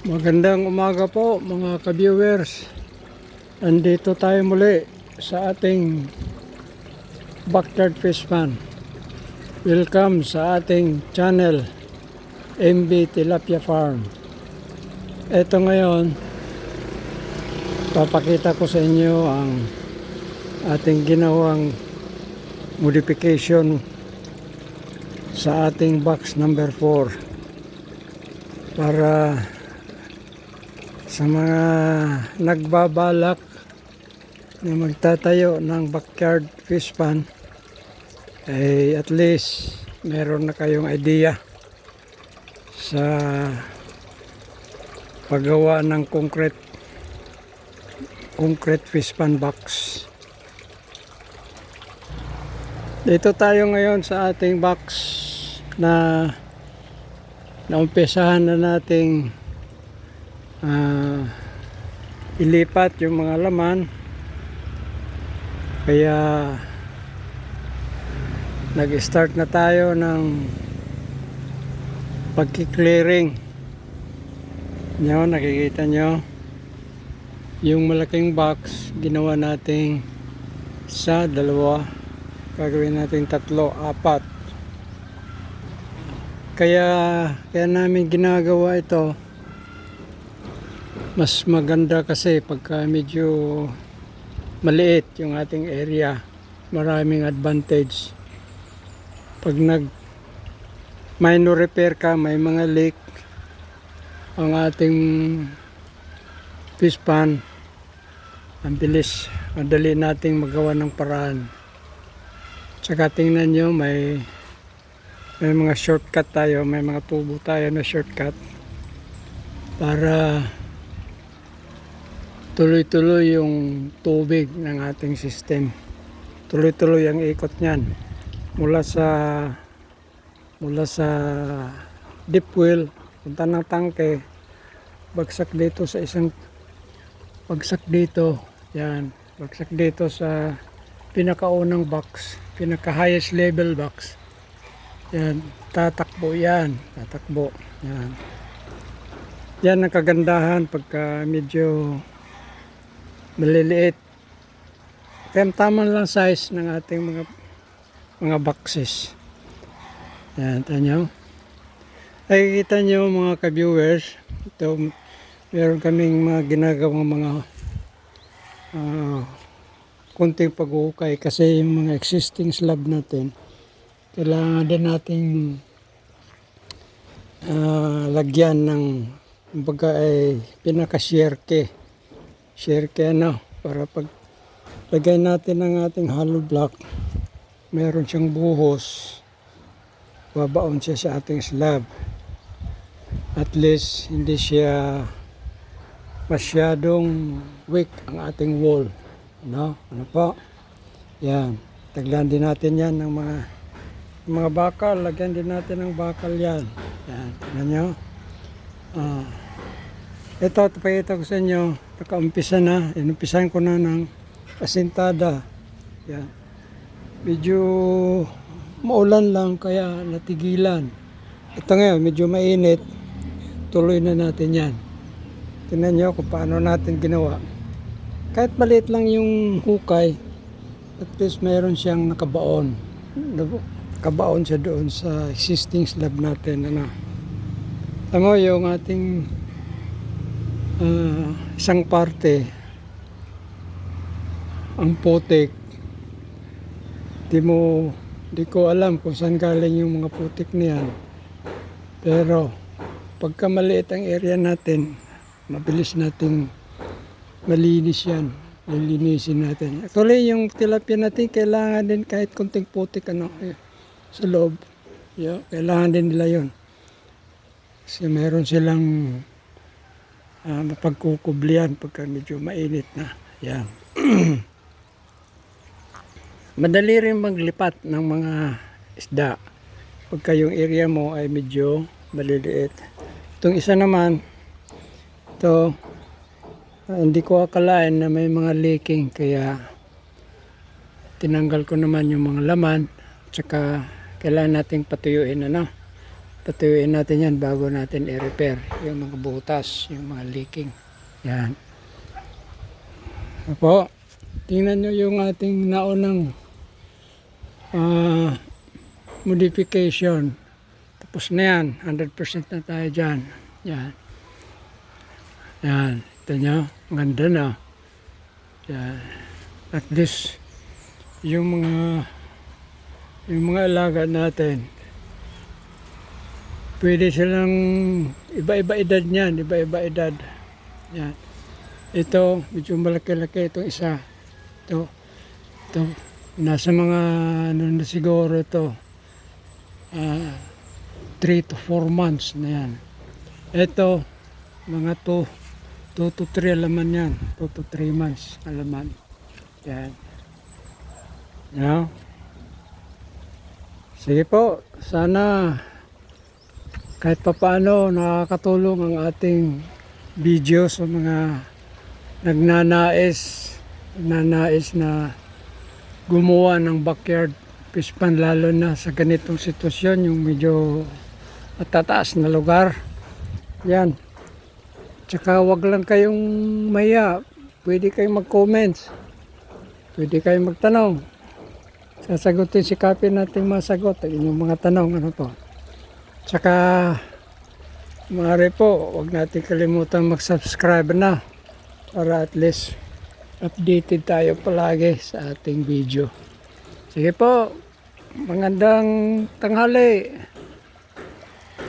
Magandang umaga po mga ka-viewers. Andito tayo muli sa ating backyard fish pan. Welcome sa ating channel MB Tilapia Farm. Ito ngayon, papakita ko sa inyo ang ating ginawang modification sa ating box number 4 para sa mga nagbabalak na magtatayo ng backyard fish pan, ay at least meron na kayong idea sa paggawa ng concrete fish pan box. Dito tayo ngayon sa ating box na naumpisahan na nating ilipat yung mga laman, kaya nag-start na tayo ng pagki-clearing nyo. Nakikita nyo yung malaking box, ginawa nating sa dalawa, gagawin natin 3, 4. Kaya namin ginagawa ito. Mas maganda kasi pagka medyo maliit yung ating area, maraming advantage. Pag minor repair ka, may mga leak, ang ating fish pan, ang bilis, madali nating magawa ng paraan. Tsaka tingnan nyo, may mga shortcut tayo, may mga tubo tayo na shortcut para tuloy-tuloy yung tubig ng ating system. Tuloy-tuloy ang ikot niyan mula sa deep well, punta ng tangke, bagsak dito sa bagsak dito, yan, bagsak dito sa pinakaunang box, pinaka highest level box. Yan, tatakbo yan, yan. Yan ang kagandahan pagka medyo maliliit. Tama lang size ng ating mga boxes. Yan, tanyo. Nakikita nyo mga ka-viewers, ito meron kaming mga ginagawang mga kunting pag-uukay kasi yung mga existing slab natin kailangan din nating lagyan ng kumbaga ay pinaka-sherke para pag lagay natin ng ating hollow block, meron siyang buhos, babaon siya sa ating slab. At least hindi siya masyadong weak ang ating wall, ano po, yan. Taglan din natin yan ng mga bakal, lagyan din natin ng bakal yan. Yan, tignan nyo. Ito, pakita ko sa inyo, nakaumpisa na, inumpisan ko na ng asintada. Yan. Medyo maulan lang kaya natigilan. Ito ngayon, medyo mainit, tuloy na natin yan. Tingnan nyo kung paano natin ginawa. Kahit maliit lang yung hukay, at least mayroon siyang nakabaon. Nakabaon siya doon sa existing slab natin. Tama yung ating isang parte, ang putik, di ko alam kung saan galing yung mga putik niyan, pero pagka maliit ang area natin, mabilis nating malinis yan, lilinisin natin. Actually yung tilapia natin kailangan din kahit konting putik sa loob, kailangan din nila yun kasi meron silang mapagkukublihan pagka medyo mainit na. Yan. Madali rin maglipat ng mga isda pagka yung area mo ay medyo maliliit. Itong isa naman, ito, hindi ko akalain na may mga leaking, kaya tinanggal ko naman yung mga laman, tsaka kailangan nating patuyuin Patuyuin natin yan bago natin i-repair yung mga butas, yung mga leaking. Yan. Opo, tingnan nyo yung ating naunang modification. Tapos na yan, 100% na tayo dyan. Yan. Yan, ito nyo, ang ganda na. Yan. At least, yung mga alaga natin, pwede silang iba-iba edad niyan, iba-iba edad. Yan. Ito, medyo malaki-laki itong isa. Ito, nasa mga, ano na siguro ito, 3 to 4 months na yan. Ito, mga 2 to 3 alaman yan. 2 to 3 months alaman. Yan. Yan. Sige po, sana kahit papaano nakakatulong ang ating video sa mga nagnanais na gumawa ng backyard fish pond, lalo na sa ganitong sitwasyon, yung medyo matataas na lugar. Yan. Tsaka wag lang kayong maya. Pwede kayong mag-comments. Pwede kayong magtanong. Sasagutin si Kapi natin masagot ang inyong mga tanong. Ano po. Tsaka maaari po, wag natin kalimutan mag-subscribe na para at least updated tayo palagi sa ating video. Sige po, magandang tanghali.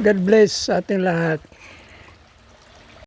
God bless sa ating lahat.